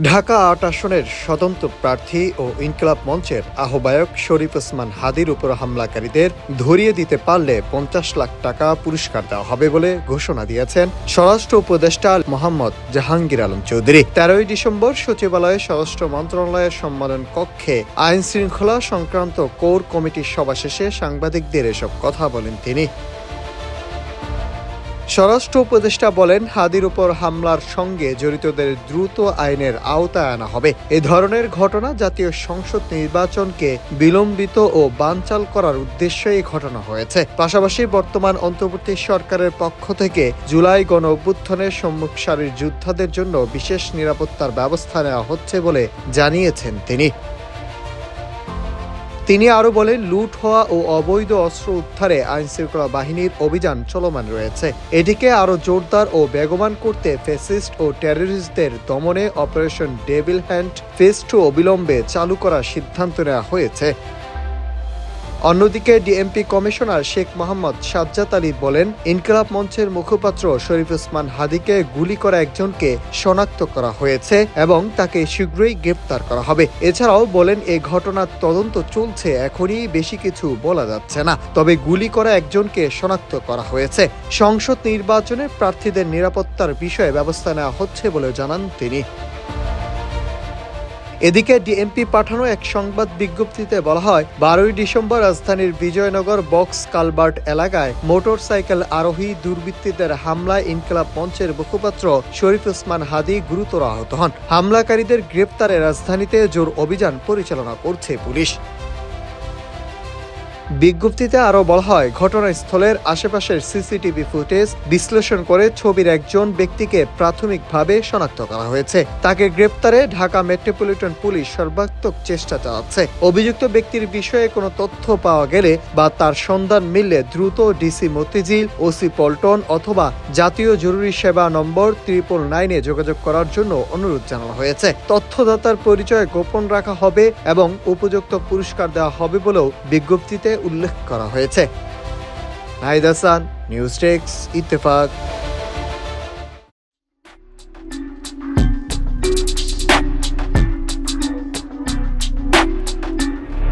ঢাকা ৮ আসনের স্বতন্ত্র প্রার্থী ও ইনকিলাব মঞ্চের আহ্বায়ক শরীফ ওসমান হাদীর উপর হামলাকারীদের ধরিয়ে দিতে পারলে ৫০ লাখ টাকা পুরস্কার দেওয়া হবে বলে ঘোষণা দিয়েছেন স্বরাষ্ট্র উপদেষ্টা মোহাম্মদ জাহাঙ্গীর আলম চৌধুরী। ১৩ই ডিসেম্বর সচিবালয়ে স্বরাষ্ট্র মন্ত্রণালয়ের সম্মেলন কক্ষে আইন শৃঙ্খলা সংক্রান্ত কোর কমিটির সভা শেষে সাংবাদিকদের এসব কথা বলেন তিনি। স্বরাষ্ট্র উপদেষ্টা বলেন, হাদীর উপর হামলার সঙ্গে জড়িতদের দ্রুত আইনের আওতায় আনা হবে। এ ধরনের ঘটনা জাতীয় সংসদ নির্বাচনকে বিলম্বিত ও বানচাল করার উদ্দেশ্যে এই ঘটনা হয়েছে। পাশাপাশি বর্তমান অন্তর্বর্তী সরকারের পক্ষ থেকে জুলাই গণ অভ্যুত্থানের সম্মুখ সারির যোদ্ধাদের জন্য বিশেষ নিরাপত্তার ব্যবস্থা নেওয়া হচ্ছে বলে জানিয়েছেন তিনি। তিনি আরও বলেন, লুট হওয়া ও অবৈধ অস্ত্র উদ্ধারে আইনশৃঙ্খলা বাহিনীর অভিযান চলমান রয়েছে। এটিকে আরও জোরদার ও বেগবান করতে ফ্যাসিস্ট ও টেররিস্টদের দমনে অপারেশন ডেভিল হ্যান্ড ফেজ 2 অবিলম্বে চালু করার সিদ্ধান্ত নেওয়া হয়েছে। অন্যদিকে ডিএমপি কমিশনার শেখ মোহাম্মদ সাজ্জাদ আলী বলেন, ইনকিলাব মঞ্চের মুখপাত্র শরীফ ওসমান হাদীকে গুলি করা একজনকে শনাক্ত করা হয়েছে এবং তাকে শীঘ্রই গ্রেপ্তার করা হবে। এছাড়াও বলেন, এই ঘটনার তদন্ত চলছে, এখনই বেশি কিছু বলা যাচ্ছে না, তবে গুলি করা একজনকে শনাক্ত করা হয়েছে। সংসদ নির্বাচনে প্রার্থীদের নিরাপত্তার বিষয়ে ব্যবস্থা নেওয়া হচ্ছে বলে জানান তিনি। এদিকে ডিএমপি পাঠানো এক সংবাদ বিজ্ঞপ্তিতে বলা হয়, ১২ই ডিসেম্বর রাজধানীর বিজয়নগর বক্স কালভার্ট এলাকায় মোটরসাইকেল আরোহী দুর্বৃত্তদের হামলায় ইনকিলাব মঞ্চের মুখপাত্র শরীফ ওসমান হাদী গুরুতর আহত হন। হামলাকারীদের গ্রেপ্তারে রাজধানীতে জোর অভিযান পরিচালনা করছে পুলিশ। বিজ্ঞপ্তিতে আরও বলা হয়, ঘটনাস্থলের আশেপাশের সিসিটিভি ফুটেজ বিশ্লেষণ করে ছবির একজন ব্যক্তিকে প্রাথমিকভাবে শনাক্ত করা হয়েছে। তাকে গ্রেপ্তারে ঢাকা মেট্রোপলিটন পুলিশ সর্বাত্মক চেষ্টা চালাচ্ছে। অভিযুক্ত ব্যক্তির বিষয়ে কোনো তথ্য পাওয়া গেলে বা তার সন্ধান মিললে দ্রুত ডিসি মতিঝিল, ওসি পল্টন অথবা জাতীয় জরুরি সেবা নম্বর 999-এ যোগাযোগ করার জন্য অনুরোধ জানানো হয়েছে। তথ্যদাতার পরিচয় গোপন রাখা হবে এবং উপযুক্ত পুরস্কার দেওয়া হবে বলেও বিজ্ঞপ্তিতে উল্লেখ করা হয়েছে। Nahid Hasan, news desk, Ittefaq.